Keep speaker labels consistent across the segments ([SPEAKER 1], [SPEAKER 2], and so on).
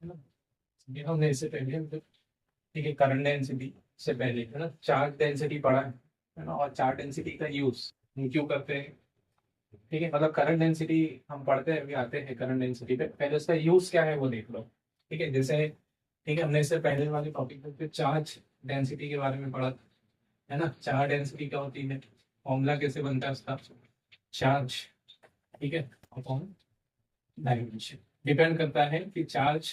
[SPEAKER 1] है ना। ये हमने इससे पहले ठीक है करंट डेंसिटी से पहले है ना चार्ज डेंसिटी पढ़ा है ना, और चार्ज डेंसिटी का यूज हम क्यों करते हैं। ठीक है, मतलब करंट डेंसिटी हम पढ़ते हैं, अभी आते हैं करंट डेंसिटी पे, पहले उसका यूज क्या है वो देख लो। ठीक है, जैसे ठीक है हमने इससे पहले वाले टॉपिक पे चार्ज डेंसिटी के बारे में पढ़ा था, है ना। चार्ज डेंसिटी क्या होती है, फॉर्मूला कैसे बनता है उसका, चार्ज ठीक है अपॉन डायमेंशन। डिपेंड करता है कि चार्ज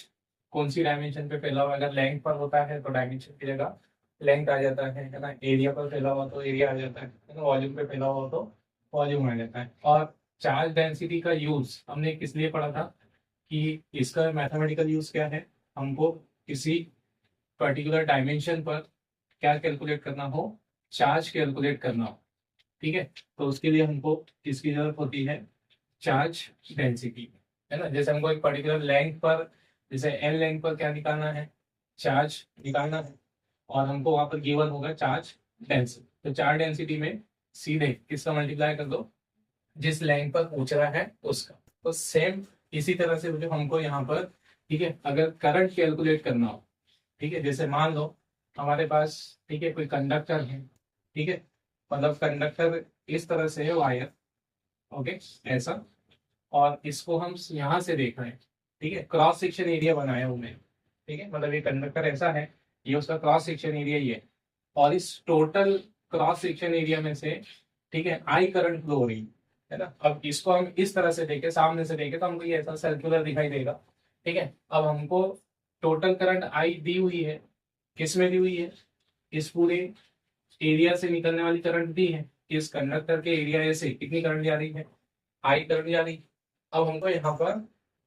[SPEAKER 1] कौन सी डायमेंशन पे फैला हुआ है। अगर लेंथ पर होता है तो डायमेंशन की जगह लेंथ आ जाता है ना। एरिया पर फैला हुआ तो एरिया आ जाता है ना। वॉल्यूम पे फैला हुआ तो वॉल्यूम आ जाता है। और चार्ज डेंसिटी का यूज हमने किस लिए पढ़ा था कि इसका मैथमेटिकल यूज क्या है, हमको किसी पर्टिकुलर डायमेंशन पर क्या कैलकुलेट करना हो, चार्ज कैलकुलेट करना हो। ठीक है, तो उसके लिए हमको किसकी जरूरत होती है, चार्ज डेंसिटी, है ना। जैसे हमको एक पर्टिकुलर लेंथ पर, जैसे एल लेंथ पर क्या निकालना है, चार्ज निकालना है, और हमको वहां पर गिवन होगा चार्ज डेंसिटी। तो चार्ज डेंसिटी में सीधे किसका मल्टीप्लाई कर दो, जिस लेंथ पर पूछ रहा है उसका। तो सेम इसी तरह से जो हमको यहाँ पर ठीक है अगर करंट कैलकुलेट करना हो, ठीक है जैसे मान लो हमारे पास ठीक है कोई कंडक्टर है, ठीक है, मतलब कंडक्टर इस तरह से है वायर, ओके ऐसा, और इसको हम यहाँ से देख रहे हैं। ठीक है, क्रॉस सेक्शन एरिया बनाया हूं मैं। ठीक है, मतलब ये कंडक्टर ऐसा है, ये उसका क्रॉस सेक्शन एरिया ये है, और इस टोटल क्रॉस सेक्शन एरिया में से ठीक है आई करंट फ्लो हो रही है ना। अब इसको हम इस तरह से देखें, सामने से देखें, तो हमको ये ऐसा सर्कुलर दिखाई देगा। ठीक है, अब हमको टोटल करंट आई दी हुई है, किस में दी हुई है, इस पूरे एरिया से निकलने वाली करंट दी है। इस कंडक्टर के एरिया से कितनी करंट जा रही है, आई करंट जा रही। अब हमको यहाँ पर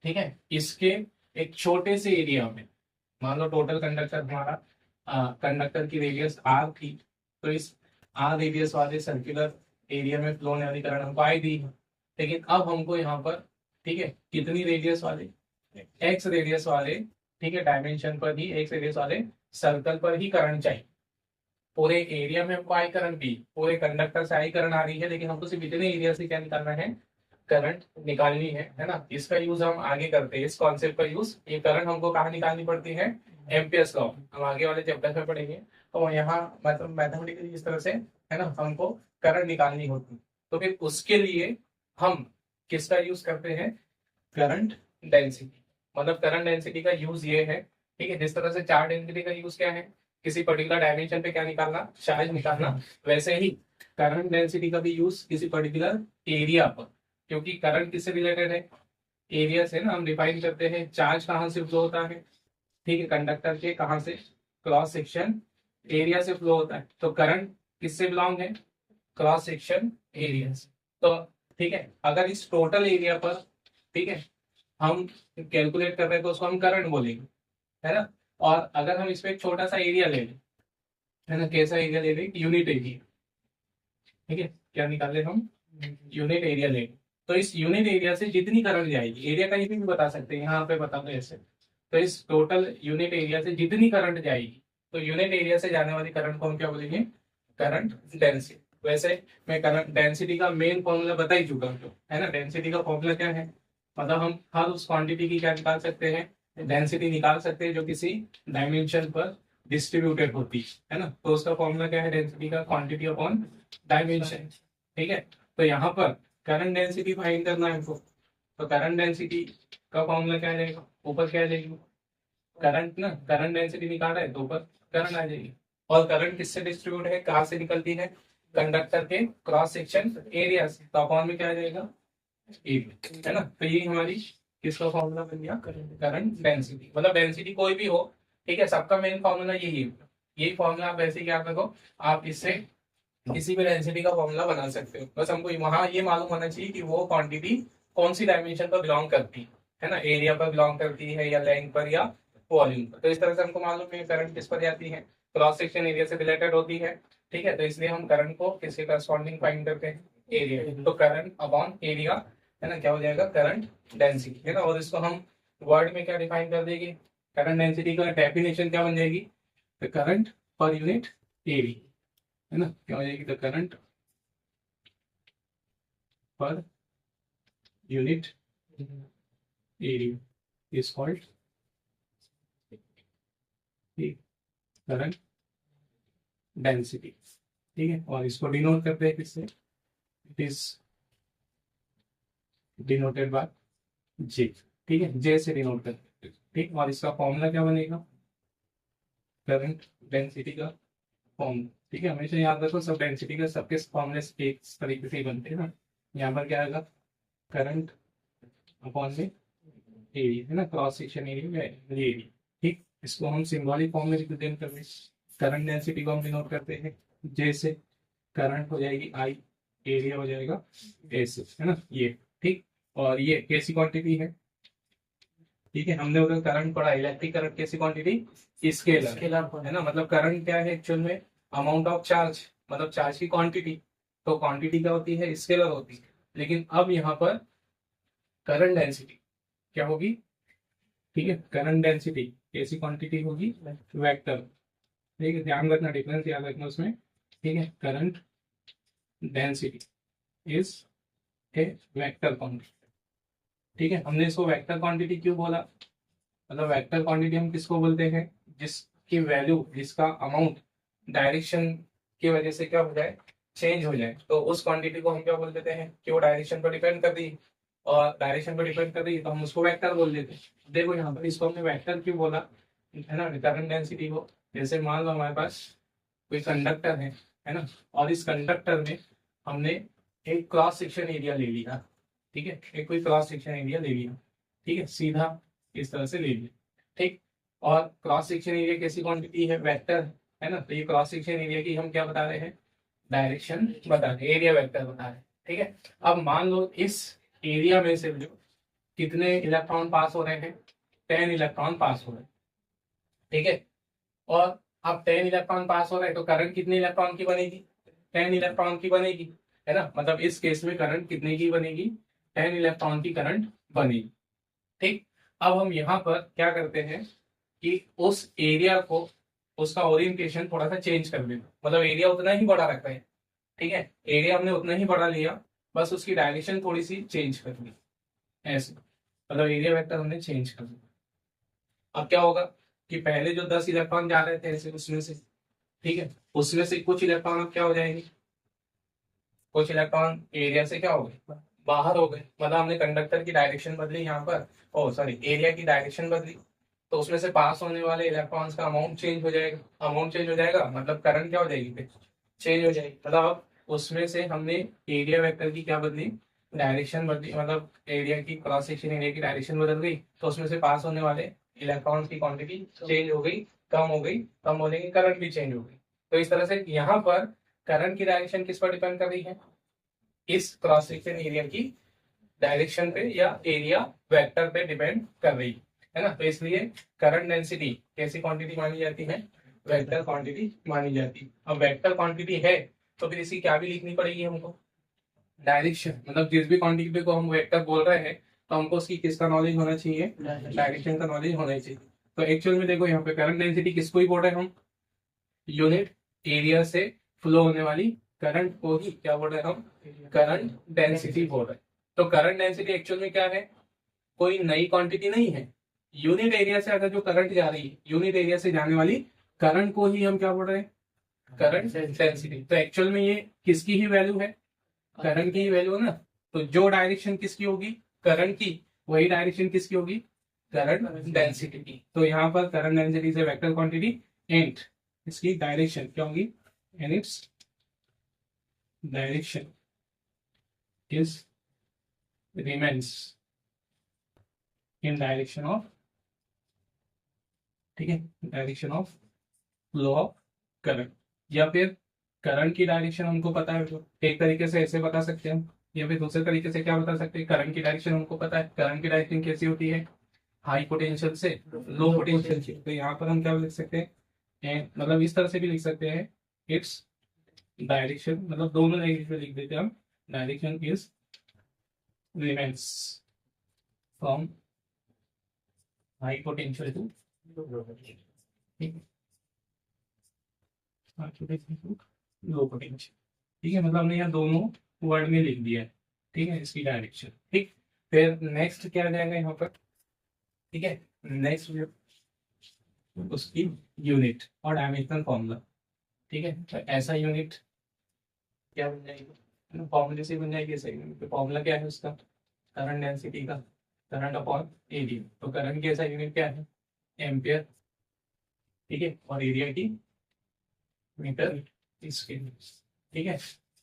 [SPEAKER 1] ठीक है इसके एक छोटे से एरिया में, मान लो टोटल कंडक्टर हमारा कंडक्टर की रेडियस आर थी, तो इस आर रेडियस वाले सर्कुलर एरिया में फ्लो होने वाली करंट हमको आई दी है। लेकिन अब हमको यहाँ पर ठीक है कितनी रेडियस वाले, एक्स रेडियस वाले ठीक है डायमेंशन पर ही, एक्स रेडियस वाले सर्कल पर ही करंट चाहिए। पूरे एरिया में हमको आई करंट भी, पूरे कंडक्टर से आई करंट आ रही है, लेकिन हमको सिर्फ इतने एरिया से क्या निकालना है, करंट निकालनी है ना। इसका यूज हम आगे करते हैं, इस कॉन्सेप्ट का यूज, ये करंट हमको कहाँ निकालनी पड़ती है, एम्पियर्स लॉ, हम आगे वाले चैप्टर में पढ़ेंगे। तो यहाँ मतलब मैथमेटिकली इस तरह से है ना हमको करंट निकालनी होती है। तो फिर उसके लिए हम किसका यूज करते हैं, करंट डेंसिटी। मतलब करंट डेंसिटी का यूज ये है, ठीक है, जिस तरह से चार्ज डेंसिटी का यूज क्या है, किसी पर्टिकुलर डायमेंशन पे क्या निकालना, चार्ज निकालना, वैसे ही करंट डेंसिटी का भी यूज किसी पर्टिकुलर एरिया पर, क्योंकि करंट किससे रिलेटेड है, एरिया से ना। हम डिफाइन करते हैं चार्ज कहाँ से फ्लो होता है, ठीक है, कंडक्टर के कहाँ से, क्रॉस सेक्शन एरिया से फ्लो होता है। तो करंट किससे बिलोंग है, क्रॉस सेक्शन एरिया से। तो ठीक है, अगर इस टोटल एरिया पर ठीक है हम कैलकुलेट कर रहे हैं तो उसको हम करंट बोलेंगे, है ना। और अगर हम इस पे एक छोटा सा एरिया ले लें, है ना, कैसा एरिया ले लें, यूनिट एरिया, ठीक है, क्या निकाले हम, यूनिट एरिया ले लें। तो इस यूनिट एरिया से जितनी करंट जाएगी, एरिया कहीं भी बता सकते हैं, यहाँ पे बता दो ऐसे, तो इस टोटल यूनिट एरिया से जितनी करंट जाएगी, तो यूनिट एरिया से जाने वाली करंट को हम क्या बोलेंगे, करंट डेंसिटी। वैसे मैं करंट डेंसिटी का मेन फॉर्मूला बता ही चुका हूँ, है ना। डेंसिटी का फॉर्मूला क्या है, मतलब हम हर उस क्वांटिटी की क्या निकाल सकते हैं, डेंसिटी निकाल सकते हैं जो किसी डायमेंशन पर डिस्ट्रीब्यूटेड होती है ना। तो उसका फॉर्मूला क्या है, डेंसिटी का क्वांटिटी अपॉन डायमेंशन। ठीक है, तो यहाँ पर करंट डेंसिटी फाइंड करना है हमको, तो करंट डेंसिटी का फॉर्मूला क्या रहेगा, ऊपर क्या रहेगी, करंट ना, करंट डेंसिटी निकाला है तो ऊपर करंट आ जाएगी। और करंट किससे डिस्ट्रीब्यूट है, कहाँ से निकलती है, कंडक्टर के क्रॉस सेक्शन एरिया से, तो अपॉन में क्या आ जाएगा, एक, है ना। तो ये हमारी किसका फॉर्मूला बन गया, करंट डेंसिटी। मतलब डेंसिटी कोई भी हो, ठीक है, सबका मेन फॉर्मूला यही है। यही फॉर्मूला आप वैसे क्या रखो, आप इससे किसी भी डेंसिटी का फॉर्मूला बना सकते हो। बस हमको वहां ये मालूम होना चाहिए कि वो क्वांटिटी कौन सी डायमेंशन पर बिलोंग करती है ना, एरिया पर बिलोंग करती है या लेंथ पर या वॉल्यूम पर। तो इस तरह से हमको मालूम है करंट किस पर जाती है, क्रॉस सेक्शन एरिया से रिलेटेड होती है। ठीक है, तो इसलिए हम करंट को किसके करस्पॉन्डिंग फाइंड करते हैं, एरिया। तो करंट अपॉन एरिया, है ना, क्या हो जाएगा, करंट डेंसिटी, है ना। और इसको हम वर्ड में क्या डिफाइन कर देंगे, करंट डेंसिटी का डेफिनेशन क्या बन जाएगी, करंट पर यूनिट एरिया, है ना, क्या हो जाएगी, the current per unit area is called ठीक, करंट डेंसिटी, ठीक है। और इसको डिनोट करते हैं किससे, it is denoted by J, ठीक है, जे से डिनोट करते हैं, ठीक। और इसका फॉर्मूला क्या बनेगा, करंट डेंसिटी का फॉर्मूला, ठीक है। हमेशा याद रखो सब डेंसिटी का सबके फॉर्मूले एक तरीके से ही बनते हैं ना। यहाँ पर क्या आएगा, करंट अपॉन में एरिया, है ना, क्रॉस सेक्शन एरिया एरिया, ठीक। इसको हम सिंबॉलिक फॉर्म में रिप्रेजेंट करते हैं। करंट डेंसिटी को हम डिनोट करते हैं जे से, करंट हो जाएगी आई, एरिया हो जाएगा एस, है ना ये, ठीक। और ये कैसी क्वांटिटी है, ठीक है, हमने उधर करंट पढ़ा, इलेक्ट्रिक करंट कैसी क्वांटिटी, स्केलर है ना। मतलब करंट क्या है एक्चुअल में, अमाउंट ऑफ चार्ज, मतलब चार्ज की क्वांटिटी। तो क्वांटिटी क्या होती है, स्केलर होती है। लेकिन अब यहाँ पर करंट डेंसिटी क्या होगी, ठीक है, करंट डेंसिटी कैसी क्वांटिटी होगी, वेक्टर, ठीक है। ध्यान रखना, डिफरेंस याद रखना उसमें, ठीक है। Current density is a vector quantity, ठीक है। हमने इसको वेक्टर क्वांटिटी क्यों बोला, मतलब वेक्टर क्वांटिटी हम किसको बोलते हैं, जिसकी वैल्यू, जिसका अमाउंट डायरेक्शन की वजह से क्या हो जाए, चेंज हो जाए, तो उस क्वांटिटी को हम क्या बोल देते हैं कि वो डायरेक्शन पर डिपेंड कर रही है, और डायरेक्शन पर डिपेंड कर रही है तो हम उसको वेक्टर बोल देते हैं। देखो यहाँ पर इसको हमने वेक्टर क्यों बोला, है ना, करंट डेंसिटी को। जैसे मान लो हमारे पास कोई कंडक्टर है ना, और इस कंडक्टर में हमने एक क्रॉस सेक्शन एरिया ले लिया, ठीक है, एक कोई क्रॉस सेक्शन एरिया ले लिया, ठीक है, सीधा इस तरह से ले लिया, ठीक। और क्रॉस सेक्शन एरिया कैसी क्वांटिटी है, वेक्टर, है ना। तो ये क्रॉस सेक्शन एरिया की हम क्या बता रहे हैं, डायरेक्शन बता रहे हैं, एरिया वेक्टर बता रहे हैं, ठीक है। अब मान लो इस एरिया में से जो कितने इलेक्ट्रॉन पास हो रहे हैं, 10 इलेक्ट्रॉन पास हो रहे हैं, ठीक है। और अब 10 इलेक्ट्रॉन पास हो रहे हैं तो करंट कितने इलेक्ट्रॉन की बनेगी, 10 इलेक्ट्रॉन की बनेगी, है ना। मतलब इस केस में करंट कितने की बनेगी, 10 इलेक्ट्रॉन की करंट बनेगी, ठीक। अब हम यहाँ पर क्या करते हैं कि उस एरिया को, उसका ओरिएंटेशन थोड़ा सा चेंज कर देना, मतलब एरिया उतना ही बड़ा रखते हैं, ठीक है, एरिया हमने उतना ही बड़ा लिया, बस उसकी डायरेक्शन थोड़ी सी चेंज कर दी, ऐसे, मतलब एरिया वेक्टर हमने चेंज कर दिया। अब क्या होगा कि पहले जो 10 इलेक्ट्रॉन जा रहे थे ऐसे उसमें से, ठीक है, उसमें से कुछ इलेक्ट्रॉन अब क्या हो जाएंगे, कुछ इलेक्ट्रॉन एरिया से क्या हो गए, बाहर हो गए, मतलब हमने कंडक्टर की डायरेक्शन बदली यहाँ पर, ओ सॉरी एरिया की डायरेक्शन बदली, तो उसमें से पास होने वाले इलेक्ट्रॉन्स का अमाउंट चेंज हो जाएगा, अमाउंट चेंज हो जाएगा मतलब करंट क्या हो जाएगी, फिर चेंज हो जाएगी। मतलब अब उसमें से हमने एरिया वेक्टर की क्या बदली, डायरेक्शन बदली, मतलब एरिया की क्रॉस सेक्शन एरिया की डायरेक्शन बदल गई, तो उसमें से पास होने वाले इलेक्ट्रॉन्स की क्वांटिटी चेंज हो गई, कम हो गई, कम होने की करंट भी चेंज हो गई। तो इस तरह से यहाँ पर करंट की डायरेक्शन किस पर डिपेंड कर रही है, इस क्रॉस सेक्शन एरिया की डायरेक्शन पे या एरिया वेक्टर पे डिपेंड कर रही है ना। तो इसलिए करंट डेंसिटी कैसी क्वांटिटी मानी जाती है, वेक्टर क्वांटिटी मानी जाती है। अब वेक्टर क्वांटिटी है तो फिर इसकी क्या भी लिखनी पड़ेगी हमको, डायरेक्शन, मतलब जिस भी क्वांटिटी को हम वेक्टर बोल रहे हैं तो हमको उसकी किसका नॉलेज होना चाहिए, डायरेक्शन का नॉलेज होना चाहिए। तो एक्चुअल में देखो यहाँ पे करंट डेंसिटी किसको ही बोल रहे हैं हम, यूनिट एरिया से फ्लो होने वाली करंट को ही क्या बोल रहे हैं हम, करंट डेंसिटी बोल रहे हैं। तो करंट डेंसिटी एक्चुअल में क्या है, कोई नई क्वांटिटी नहीं है, यूनिट एरिया से अगर जो करंट जा रही है, यूनिट एरिया से जाने वाली करंट को ही हम क्या बोल रहे हैं, करंट डेंसिटी। तो एक्चुअल में ये किसकी ही वैल्यू है, करंट की ही वैल्यू है ना। तो जो डायरेक्शन किसकी होगी, करंट की, वही डायरेक्शन किसकी होगी, करंट डेंसिटी की। तो यहाँ पर करंट डेंसिटी से वेक्टर क्वांटिटी एंड इसकी डायरेक्शन क्या होगी, and its direction is remains in direction of, ठीक है, direction of flow of current. या फिर करंट की डायरेक्शन हमको पता है, तो एक तरीके से ऐसे बता सकते हैं, या फिर दूसरे तरीके से क्या बता सकते हैं, करंट की डायरेक्शन हमको पता है, करंट की डायरेक्शन कैसी होती है, हाई पोटेंशियल से लो पोटेंशियल की। तो यहाँ पर हम क्या लिख सकते हैं, मतलब इस तरह से भी लिख सकते हैं, इट्स डायरेक्शन, मतलब दोनों लैंग्वेज में लिख देते हैं हम, direction is remains from high potential to low potential, ठीक है। मतलब हमने यहाँ दोनों वर्ड में लिख दिया है, ठीक है, इसकी डायरेक्शन, ठीक। फिर नेक्स्ट क्या आ जाएगा यहाँ पर, ठीक है, नेक्स्ट उसकी यूनिट और डायमेंशनल फॉर्मूला। ठीक है, तो ऐसा यूनिट क्या बन जाएगी, फॉर्मूले से बन जाएगी सही। तो फॉर्मूला क्या है उसका, करंट डेंसिटी का, करंट अपॉन एरिया। तो करंट की ऐसा यूनिट क्या है, एम्पियर। ठीक है, और एरिया की मीटर स्क्वायर। ठीक है,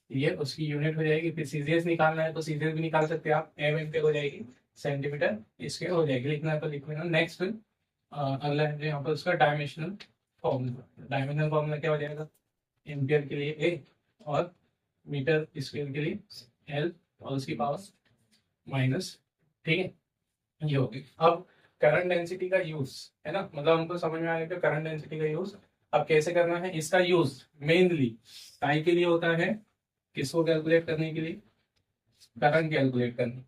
[SPEAKER 1] ये उसकी यूनिट हो जाएगी। फिर सीजीएस निकालना है तो सीजीएस भी निकाल सकते हैं आप, एम एम्पियर हो जाएगी, सेंटीमीटर स्क्वायर हो जाएगी। लिखना है तो लिख लेना। नेक्स्ट अगला है यहाँ पर उसका डायमेंशनल फॉर्मूला। डायमेंशनल फॉर्मूला क्या हो जाएगा, एम्पियर के लिए ए और मीटर स्क्वायर के लिए एल और उसकी पावर माइनस। ठीक है, ये हो गई। अब करंट डेंसिटी का यूज है ना, मतलब हमको समझ में आ गया करंट डेंसिटी का यूज। अब कैसे करना है इसका यूज, मेनली काय के लिए होता है, किसको कैलकुलेट करने के लिए, करंट कैलकुलेट करने।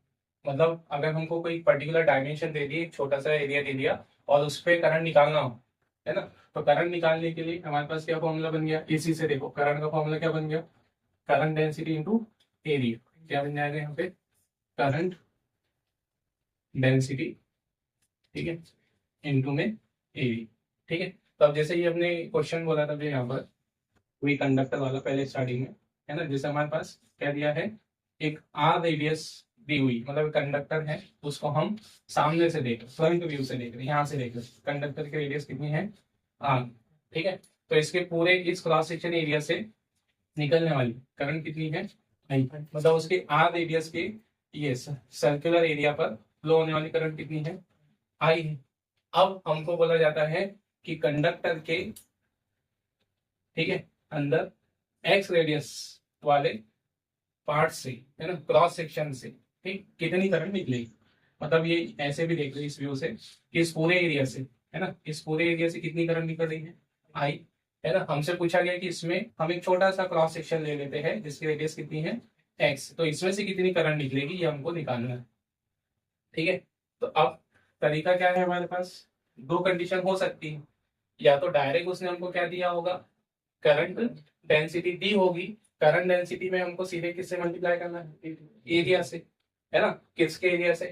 [SPEAKER 1] मतलब अगर हमको कोई पर्टिकुलर डायमेंशन दे दी, छोटा सा एरिया दे दिया और उस पर करंट निकालना हो, है ना, तो करंट निकालने के लिए हमारे पास क्या फॉर्मूला बन गया, इसी से देखो करंट का फॉर्मूला क्या बन गया, करंट डेंसिटी इंटू एरिया। क्या बन जाएगा यहाँ पे, करंट डेंसिटी, ठीक है, इनटू में एरिया। ठीक है, तो अब जैसे ये हमने क्वेश्चन बोला था जो यहाँ पर कोई कंडक्टर वाला पहले स्टार्टिंग में, है ना, जैसे हमारे पास क्या दिया है, एक आर रेडियस दी हुई, मतलब कंडक्टर है, उसको हम सामने से देख, फ्रंट व्यू से देख रहे हैं, यहाँ से देख रहे हैं कंडक्टर की रेडियस कितनी है, आर। ठीक है, तो इसके पूरे इस क्रॉस सेक्शन एरिया से निकलने वाली करंट कितनी है, नहीं, मतलब उसके आर रेडियस के ये सर्कुलर एरिया पर फ्लो होने वाली करंट कितनी है, आई है। अब हमको बोला जाता है कि कंडक्टर के, ठीक है, अंदर एक्स रेडियस वाले पार्ट से, है ना, क्रॉस सेक्शन से, ठीक, कितनी करंट निकलेगी। मतलब ये ऐसे भी देख लो इस व्यू से कि इस पूरे एरिया से, है ना, इस पूरे एरिया से कितनी करंट निकल रही है, आई, है ना। हमसे पूछा गया कि इसमें हम एक छोटा सा क्रॉस सेक्शन ले लेते हैं जिसकी रेडियस कितनी है, एक्स, तो इसमें से कितनी करंट निकलेगी ये हमको निकालना है। ठीक है, तो अब तरीका क्या है हमारे पास, दो कंडीशन हो सकती है, या तो डायरेक्ट उसने हमको क्या दिया होगा, करंट डेंसिटी दी होगी, करंट डेंसिटी में हमको सीधे किससे मल्टीप्लाई करना है, एरिया से, है ना, किसके एरिया से,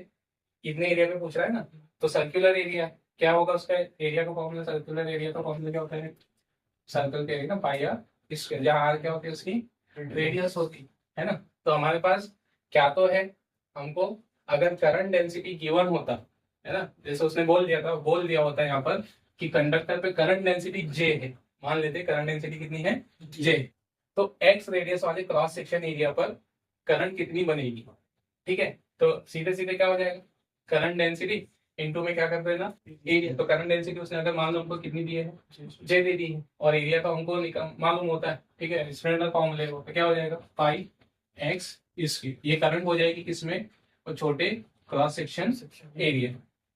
[SPEAKER 1] कितने एरिया में पूछ रहा है ना, तो सर्कुलर एरिया क्या होगा उसका एरिया का फॉर्मूला, सर्कुलर एरिया का फॉर्मूला क्या होता है, सर्कल के एरिया ना पाई आर स्क्वायर, जहाँ आर क्या होती है उसकी रेडियस होती है ना। तो हमारे पास क्या तो है, हमको अगर करंट डेंसिटी गिवन होता है ना, जैसे उसने बोल दिया था, बोल दिया होता है यहाँ पर कि कंडक्टर पे करंट डेंसिटी जे है, मान लेते करंट डेंसिटी कितनी है, जे, तो एक्स रेडियस वाले क्रॉस सेक्शन एरिया पर करंट कितनी बनेगी। ठीक है, तो सीधे सीधे क्या हो जाएगा, करंट डेंसिटी इनटू में क्या कर देना, एरिया। तो करंट डेंसिटी उसने अगर मान लो हमको कितनी दी है, जे दे दी है, और एरिया का हमको मालूम होता है, ठीक है, स्टैंडर्ड फॉर्मूले को, तो क्या हो जाएगा, पाई एक्स इसकी, ये करंट हो जाएगी किसमें, वो छोटे क्रॉस सेक्शन एरिया,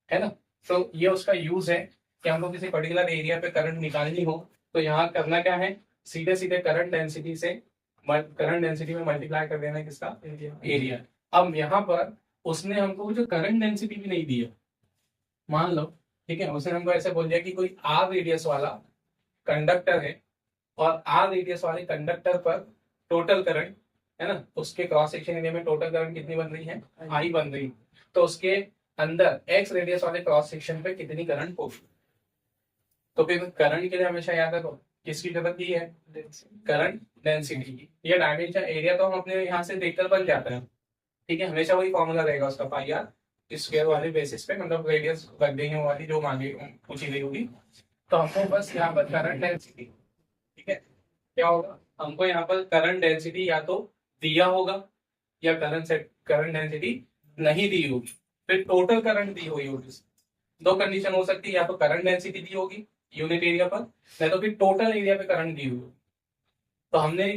[SPEAKER 1] है ना। तो ये उसका यूज है कि हमको किसी पर्टिकुलर एरिया पे करंट निकालनी हो, तो यहाँ करना क्या है, सीधे सीधे करंट डेंसिटी से, करंट डेंसिटी में मल्टीप्लाई कर देना है किसका, एरिया। अब यहाँ पर उसने हमको जो करंट डेंसिटी भी नहीं दी है, मान लो, ठीक है, उसने हमको ऐसे बोल दिया कि कोई आर रेडियस वाला कंडक्टर है और आर रेडियस वाले कंडक्टर पर टोटल करंट, है ना, उसके क्रॉस सेक्शन एरिया में टोटल करंट कितनी बन रही है, आई बन रही है, तो उसके अंदर एक्स रेडियस वाले क्रॉस सेक्शन पे कितनी करंट होगी। तो फिर करंट के लिए हमेशा याद रखो किसकी जरूरत की है, करंट डेंसिटी की। ये डायमेंशन एरिया तो हम अपने यहाँ से देखकर बन जाता है, ठीक है, हमेशा वही फॉर्मूला रहेगा उसका, पाई आर स्क्वायर वाले बेसिस पे, मतलब रेडियस रख देंगे वाली जो मांगे पूछी गई होगी। तो हमको बस यहाँ पर करंट डेंसिटी, ठीक है, क्या होगा, हमको यहाँ पर करंट डेंसिटी या तो दिया होगा या करंट डेंसिटी नहीं दी होगी, फिर टोटल करंट दी हुई होगी। दो कंडीशन हो सकती है, या तो करंट डेंसिटी दी होगी यूनिट एरिया पर, नहीं तो फिर टोटल एरिया पे करंट दी हुई। तो हमने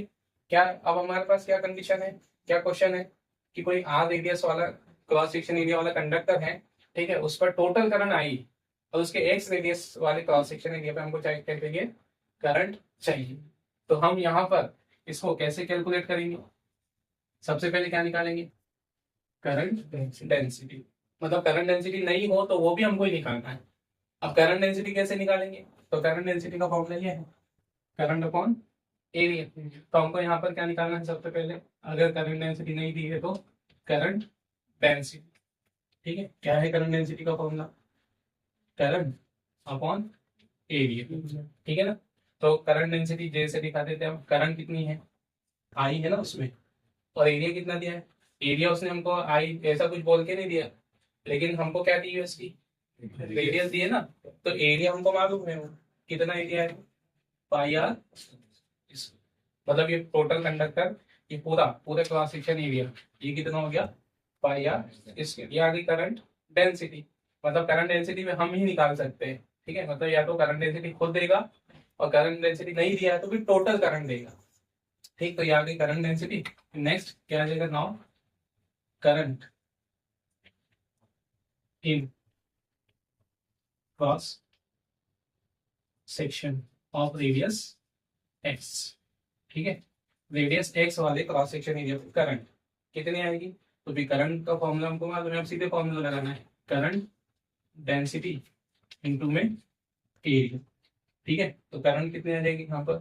[SPEAKER 1] क्या, अब हमारे पास क्या कंडीशन है, क्या क्वेश्चन है कि कोई आर रेडियस वाला क्रॉस सेक्शन एरिया वाला कंडक्टर है, ठीक है, उस पर टोटल करंट आई और उसके एक्स रेडियस वाले क्रॉस सेक्शन एरिया पे हमको चाहिए करंट चाहिए। तो हम यहाँ पर इसको कैसे कैलकुलेट करेंगे, सबसे पहले क्या निकालेंगे, करंट डेंसिटी। मतलब करंट डेंसिटी नहीं हो तो वो भी हमको ही निकालना है। अब करंट डेंसिटी कैसे निकालेंगे, तो करंट डेंसिटी का फॉर्मूला ये है, करंट अपॉन एरिया। तो हमको यहाँ पर क्या निकालना है, सबसे पहले अगर करंट डेंसिटी नहीं दी है तो करंट डेंसिटी, ठीक है, क्या है करंट डेंसिटी का फॉर्मूला, करंट अपॉन एरिया, ठीक है ना। तो करंट डेंसिटी जैसे दिखा देते हैं हम, करंट कितनी है, आई है ना उसमें, और एरिया कितना दिया है, एरिया उसने हमको आई ऐसा कुछ बोल के नहीं दिया, लेकिन हमको क्या दी है उसकी, रेडियस दी है ना। तो एरिया हमको मालूम है वो कितना एरिया है, पाई आर, मतलब ये टोटल कंडक्टर, ये पूरा पूरे क्रॉस सेक्शन एरिया, ये कितना हो गया, पाई आर इसके। ये आ गई करंट डेंसिटी, मतलब करंट डेंसिटी में हम ही निकाल सकते हैं, ठीक है। मतलब या तो करंट डेंसिटी खुद देगा, और करंट डेंसिटी नहीं दिया है तो फिर टोटल करंट देगा, ठीक। तो ये आ गई करंट डेंसिटी। नेक्स्ट क्या आ जाएगा now, current in cross section of radius x, ठीक है। रेडियस एक्स वाले क्रॉस सेक्शन एरिया पर करंट कितनी आएगी, तो भी करंट का फॉर्मूला हमको मालूम है, अब सीधे फॉर्मूला लगाना है, करंट डेंसिटी इनटू में एरिया, ठीक है। तो करंट कितनी आ जाएगी यहाँ पर,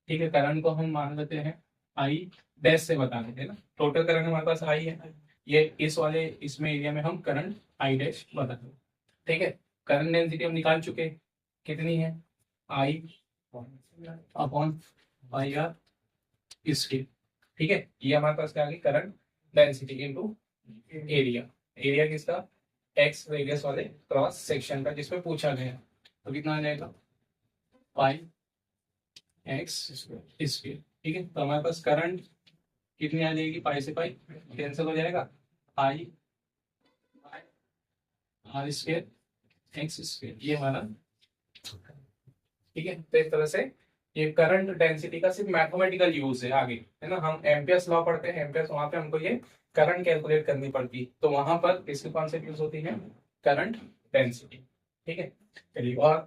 [SPEAKER 1] ठीक है। करंट को हम मान लेते हैं आई डैश से बता देते हैं ना, टोटल करंट हमारे पास आई है, ये इस वाले इसमें एरिया में हम करंट आई डैश बता दें, ठीक है। करंट डेंसिटी हम निकाल चुके हैं, कितनी है, आई अपॉन आई आर इसकी, ठीक है। ये हमारे पास क्या आ गई, current density into area, area किसका, एक्स रेडियस वाले क्रॉस सेक्शन का जिसमें पूछा गया, तो कितना आ जाएगा, पाई एक्स स्क्वायर, ठीक है। तो हमारे पास करंट कितनी आ जाएगी, पाई से पाई कैंसिल हो जाएगा, I R square x square, ये हमारा, ठीक है। तो इस तरह से ये करंट डेंसिटी का सिर्फ मैथमेटिकल यूज है, आगे है ना हम एम्पियर्स लॉ पढ़ते हैं, एम्पियर्स वहां पे हमको ये करंट कैलकुलेट करनी पड़ती है, तो वहां पर किसके कॉन्सेप्ट यूज होती है, करंट डेंसिटी, ठीक है। चलिए, और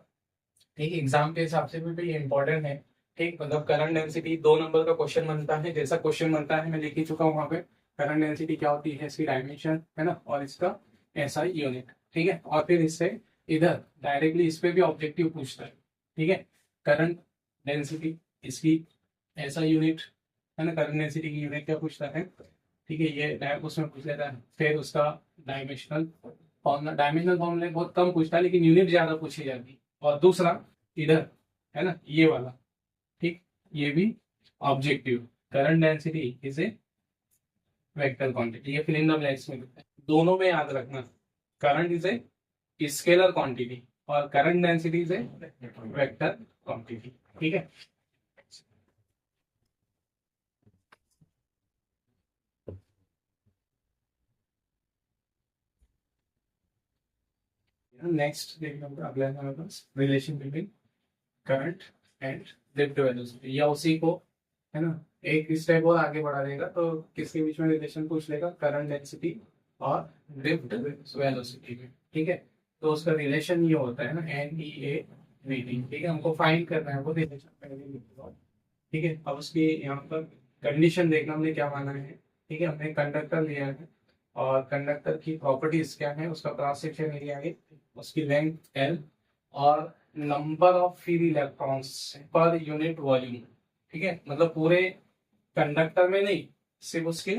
[SPEAKER 1] ठीक एग्जाम के हिसाब से भी ये इंपॉर्टेंट है, ठीक। मतलब करंट डेंसिटी 2 नंबर का क्वेश्चन बनता है, जैसा क्वेश्चन बनता है मैं लिख ही चुका हूँ वहां पे, करंट डेंसिटी क्या होती है, इसकी डायमेंशन है ना, और इसका एसआई यूनिट, ठीक है। और फिर इससे इधर डायरेक्टली इस पे भी ऑब्जेक्टिव पूछता है, ठीक है। करंट डेंसिटी इसकी एसआई यूनिट है ना, करंट डेंसिटी की यूनिट क्या पूछता है, ठीक है, ये उसमें पूछ लेता है। फिर उसका डायमेंशनल फॉर्मूला, डायमेंशनल फॉर्मूला बहुत कम पूछता है, लेकिन यूनिट ज्यादा पूछी जाती है। और दूसरा इधर है ना ये वाला, ठीक, ये भी objective, current density is a vector quantity, ये फिल इन द ब्लैंक्स में लिखता है। दोनों में याद रखना, current is a scalar quantity और current density is a vector quantity, ठीक है। नेक्स्ट देखना होगा, अगला है हमारे पास relation between current and drift velocity, या उसी को है ना एक स्टेप और आगे बढ़ा देगा, तो किसके बीच में रिलेशन पूछ लेगा, करंट डेंसिटी और ड्रिफ्ट वेलोसिटी में, ठीक है। तो उसका रिलेशन ये होता है ना, N E A V T, ठीक है। हमको फाइंड करना है वो रिलेशन, पहले लिख दो, ठीक है। अब उसकी यहाँ पर कंडीशन देखना हमने क्या माना है, ठीक है। हमने कंडक्टर लिया है, और कंडक्टर की प्रॉपर्टीज क्या है, उसका क्रॉस सेक्शन एरिया है, उसकी लेंथ एल, और number of free electrons per unit volume, ठीक है। मतलब पूरे कंडक्टर में नहीं, सिर्फ उसके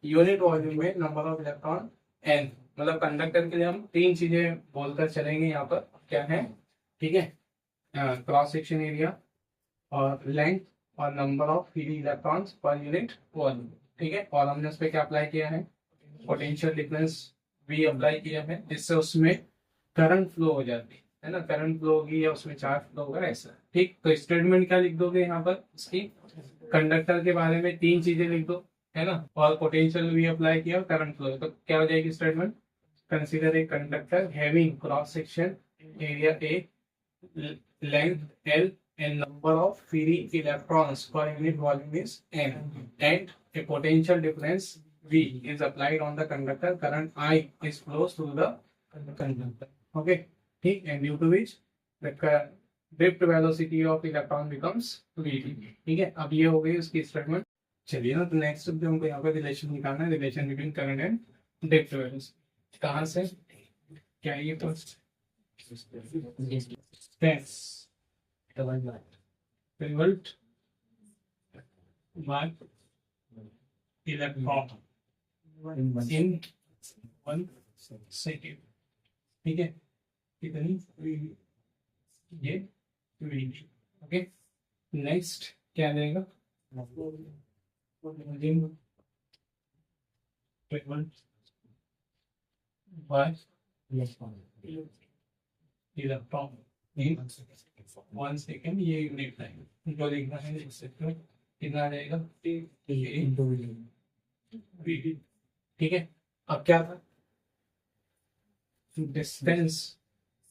[SPEAKER 1] यूनिट वॉल्यूम में नंबर ऑफ इलेक्ट्रॉन एन, मतलब कंडक्टर के लिए हम 3 चीजें बोलकर चलेंगे यहाँ पर, क्या है, ठीक है, क्रॉस सेक्शन एरिया और लेंथ और number of free electrons per unit volume, ठीक है। और हमने उस पर क्या अप्लाई किया है, पोटेंशियल डिफरेंस भी अप्लाई किया है, जिससे उसमें करंट फ्लो हो जाती है ना, करंट फ्लो होगी या उसमें चार्ज फ्लो होगा ऐसा, ठीक। तो स्टेटमेंट क्या लिख दोगे यहाँ पर, इसकी कंडक्टर के बारे में 3 चीजें लिख दो, है ना, और पोटेंशियल भी अप्लाई किया, करंट फ्लो, तो क्या हो जाएगी statement, consider a conductor having cross section area A, length L, and number of free electrons per unit volume is N, and a potential difference V is applied on the conductor, current I is flows through the conductor, okay, ठीक, and due to which the drift velocity of electron becomes VT, ठीक है। अब ये हो गई उसकी statement. चलिए ना, तो नेक्स्ट जो हमको यहाँ पे रिलेशन निकालना है, relation between current and drift velocity, कहाँ से, क्या ये तो Tense. Revolt by electron in 1 second, ठीक है। कितनी ये वी। ओके, नेक्स्ट क्या रहेगा, बाय इलेक्ट्रॉन इन 1 सेकेंड, ये यूनिट टाइम जो लिखना है लिख सकते हो, कितना आ जाएगा वीडी। ठीक है, अब क्या था, डिस्टेंस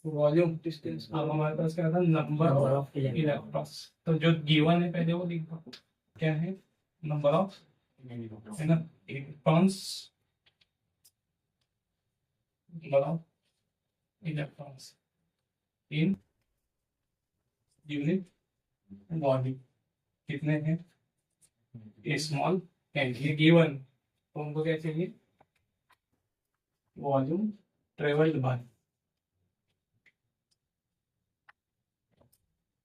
[SPEAKER 1] वॉल्यूम डिस्टेंस, अब हमारे पास क्या था, नंबर ऑफ इलेक्ट्रॉन्स। तो जो गिवन है पहले वो लिख दो, क्या है, नंबर ऑफ, है ना, electrons, number of electrons in unit body कितने हैं, स्मॉल एन, ये गिवन, तो उनको क्या चाहिए, वॉल्यूम ट्रेवल्ड बाय,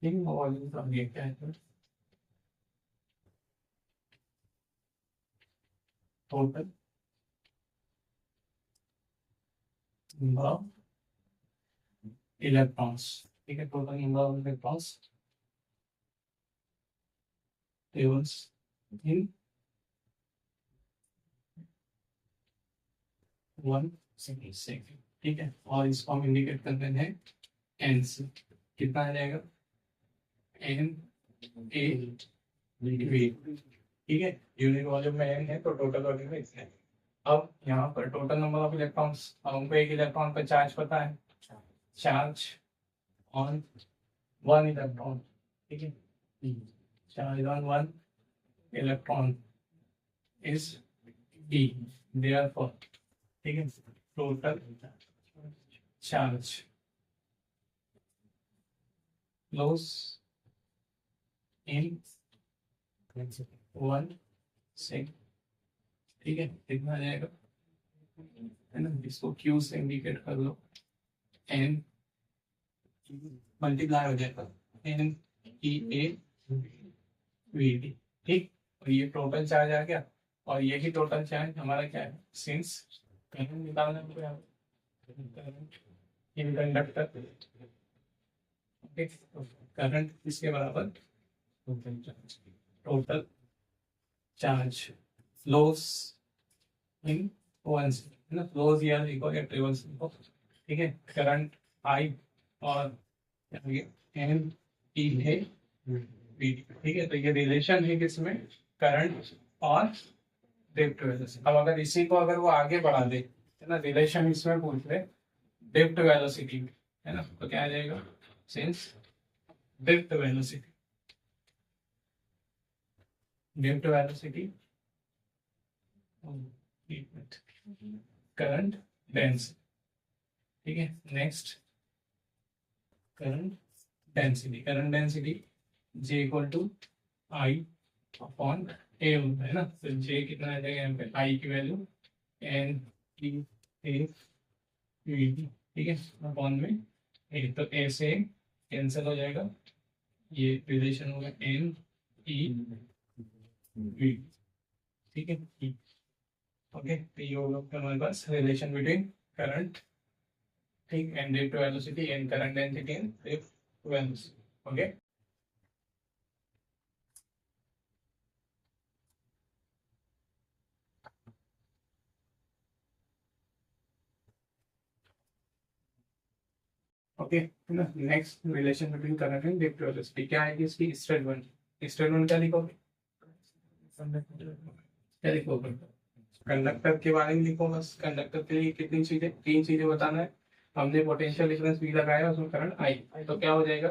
[SPEAKER 1] ठीक है, वॉल्यूम का ये क्या है, टोटल नंबर ऑफ इलेक्ट्रॉन्स। ठीक है, total number of electrons tables in 1 second. ठीक है, और इसको हम इंडिकेट करते हैं एन से, कितना आ जाएगा, एन ए वी। ठीक है, यूनिट वॉल्यूम में एन है तो टोटल वॉल्यूम में इतना है। अब यहाँ पर टोटल नंबर ऑफ इलेक्ट्रॉन्स, अब हमको एक इलेक्ट्रॉन पर चार्ज पता है, चार्ज ऑन 1 इलेक्ट्रॉन। ठीक है, charge on 1 electron is E, therefore, ठीक है, टोटल चार्ज फ्लोस इन 1 सेकेंड। ठीक है, कितना आ जाएगा, है ना, इसको Q से इंडिकेट कर लो, N मल्टीप्लाई हो जाएगा N E A V D। ठीक, और ये टोटल चार्ज आ गया, और यही टोटल चार्ज हमारा क्या है, सिंस करंट निकालना है यहाँ इन कंडक्टर, करंट इसके बराबर टोटल चार्ज फ्लोस इन 1 सेकेंड, है ना, फ्लोस या लिखो या ट्रेवल्स लिखो। ठीक है, करंट आई और एन ई है वी। ठीक है, तो ये रिलेशन है किसमें, करंट और ड्रिफ्ट वेलोसिटी। अब अगर इसी को अगर वो आगे बढ़ा दे, है ना, रिलेशन इसमें पूछ रहे ड्रिफ्ट वेलोसिटी में, है ना, तो क्या आ जाएगा, since drift velocity, drift velocity current density. ठीक है, next current density, current density J equal to I upon A होता है ना, तो J कितना आ जाएगा यहाँ पे, I की value N E A V D। ठीक है, अपॉन में A, तो A से कैंसिल हो जाएगा, ये रिलेशन होगा N E V। ठीक है, ओके, तो ये होगा हमारे पास रिलेशन बिटवीन करंट, ठीक, and drift velocity and current density and drift velocity. Okay, okay, है ना, next relation between current and drift velocity क्या है, इसकी स्टेटमेंट, स्टेटमेंट क्या लिखोगे, क्या लिखोगे, कंडक्टर के बारे में लिखो बस। कंडक्टर के लिए कितनी चीजें, 3 चीजें बताना है। हमने पोटेंशियल डिफरेंस भी लगाया, उसमें करंट आई, तो क्या हो जाएगा,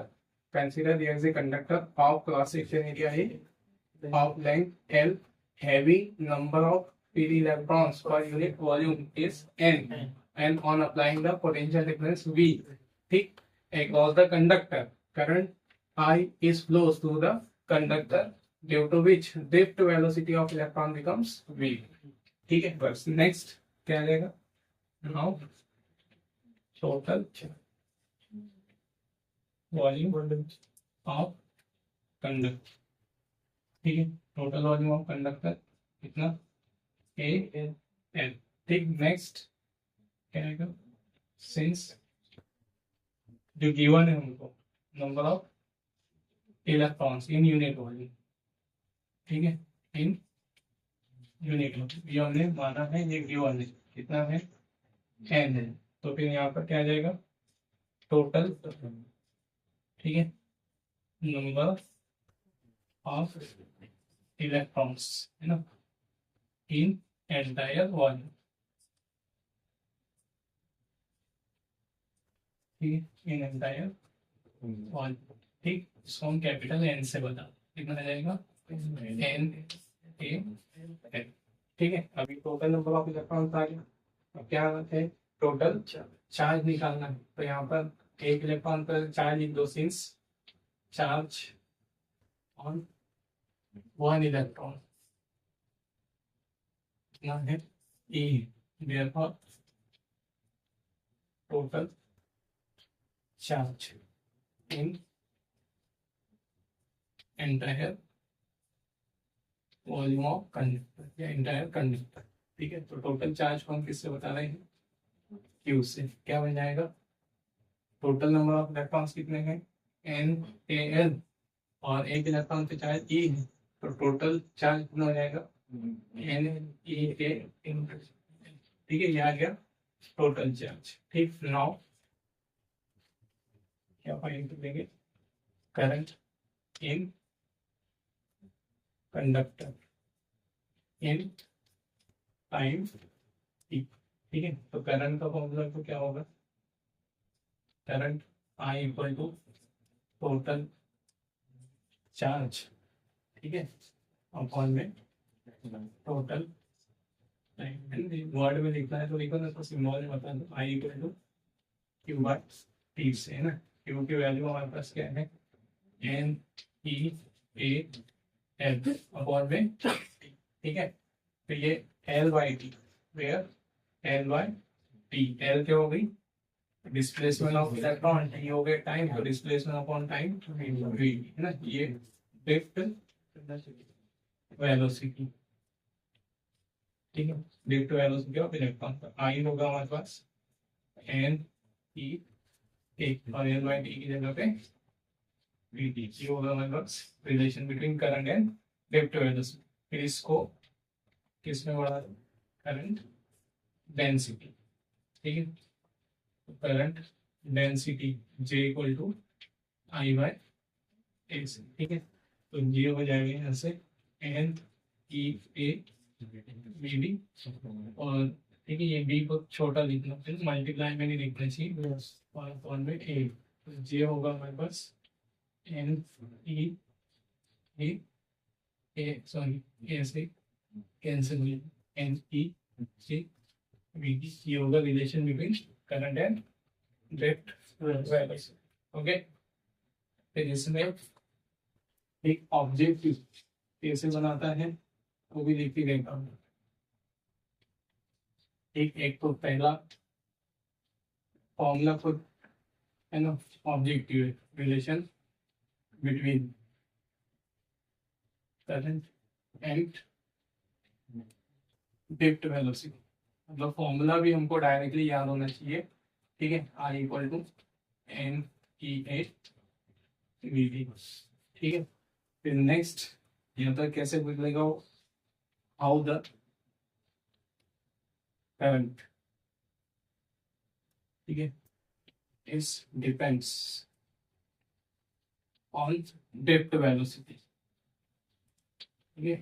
[SPEAKER 1] consider there is a conductor of cross section area है of length L, having number of free electrons per unit volume is N, and on applying the potential difference V, ठीक, across the conductor, current I is flows through the conductor, due to which drift velocity of electron becomes V। ठीक है, बस next क्या आ जाएगा, now total volume of conductor। ठीक है, total volume of conductor कितना, ए एल। ठीक, नेक्स्ट क्या आएगा, सिंस जो गिवन है हमको, number of electrons in unit volume, ठीक है, इन यूनिट वॉल्यूम। ये हमने माना है, ये गिवन है, कितना है, n है। तो फिर यहाँ पर क्या आ जाएगा, टोटल, ठीक है, नंबर ऑफ इलेक्ट्रॉन्स, है ना, इन एंटायर वॉल्यूम, ठीक है, इन एंटायर वॉल्यूम, ठीक। इसको हम कैपिटल एन से बता, कितना आ जाएगा, एन ए एन, ठीक है। अभी टोटल नंबर ऑफ इलेक्ट्रॉन्स आ गया। अब क्या है, टोटल चार्ज निकालना है। तो यहाँ पर एक इलेक्ट्रॉन पर चार्ज लिख दो, since charge on one electron कितना है, e, therefore total charge in entire volume of conductor या एंटायर कंडक्टर, ठीक है। तो टोटल चार्ज को हम किससे बता रहे हैं, क्यू से। क्या बन जाएगा, टोटल नंबर ऑफ इलेक्ट्रॉन्स कितने हैं, एन ए एल, और एक इलेक्ट्रॉन पे चार्ज ई है, तो टोटल चार्ज कितना हो जाएगा, एन ई ए, ठीक है। ये आ गया टोटल चार्ज, ठीक। नाउ क्या फाइंड करेंगे, current in conductor in time T, ठीक है। तो करंट का फॉर्मूला तो क्या होगा, current I equal to total charge, ठीक है, अपॉन में टोटल टाइम। वर्ड में लिखना है तो लिखो ना, तो सिंबल में बता दो, I equal to q by t से, है ना। क्यू की वैल्यू हमारे पास क्या है, N E A L upon में, ठीक है। तो ये L by T, where L by T, L क्या हो गई, डिस्प्लेसमेंट ऑफ इलेक्ट्रॉन, टी हो गया टाइम, तो डिस्प्लेसमेंट अपॉन टाइम वी, है ना। ये ड्रिफ्ट वेलोसिटी, ठीक है, ड्रिफ्ट वेलोसिटी ऑफ इलेक्ट्रॉन। तो आई होगा हमारे पास एन ई ए, और एल बाई टी की जगह पे वी टी। ये होगा हमारे पास relation between current and drift velocity. फिर इसको किसमें बढ़ा, करंट डेंसिटी, ठीक है। तो current density J equal to I by A से, ठीक है। तो ये हो जाएगा यहाँ से n E A v d, और ठीक है, ये बी को छोटा लिखना, फिर मल्टीप्लाई में नहीं लिखना चाहिए, और अपॉन में ए। तो जे होगा हमारे पास एन ई ए सॉरी ए से कैंसिल हुई, N E C B D. ये होगा relation between current and drift velocity, okay. फिर इसमें एक ऑब्जेक्ट कैसे बनाता है वो भी लिख देता हूँ। एक तो पहला फॉर्मूला खुद है ना, objective relation between current and drift velocity, मतलब फॉर्मूला भी हमको डायरेक्टली याद होना चाहिए, ठीक है। I equal to n E A v d, ठीक है। फिर नेक्स्ट यहाँ तक कैसे बदलेगा, हाउ द करंट, ठीक है, इस डिपेंड्स ऑन ड्रिफ्ट वेलोसिटी, ठीक है।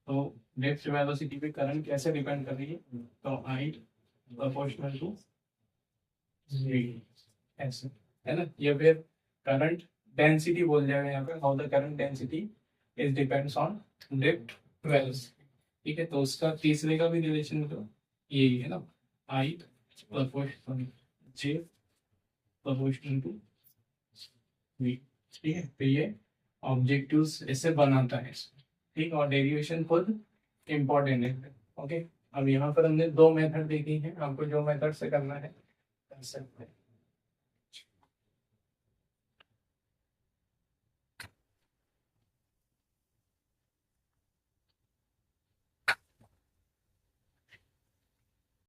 [SPEAKER 1] तो ड्रिफ्ट वेलोसिटी पे करंट कैसे डिपेंड कर रही है, तो आई प्रोपोर्शनल टू ऐसे, है ना। ये फिर करंट डेंसिटी बोल जाएगा यहाँ पे, how the current density is depends on drift velocity, ठीक है। तो उसका तीसरे का भी रिलेशन तो यही है ना, I proportional J proportional to V, ठीक है। तो ये ऑब्जेक्टिव्स ऐसे बनाता है, ठीक। और डेरिवेशन खुद इम्पोर्टेंट है, ओके। अब यहाँ पर हमने दो मेथड देखी है, आपको जो मेथड से करना है कर सकते हैं।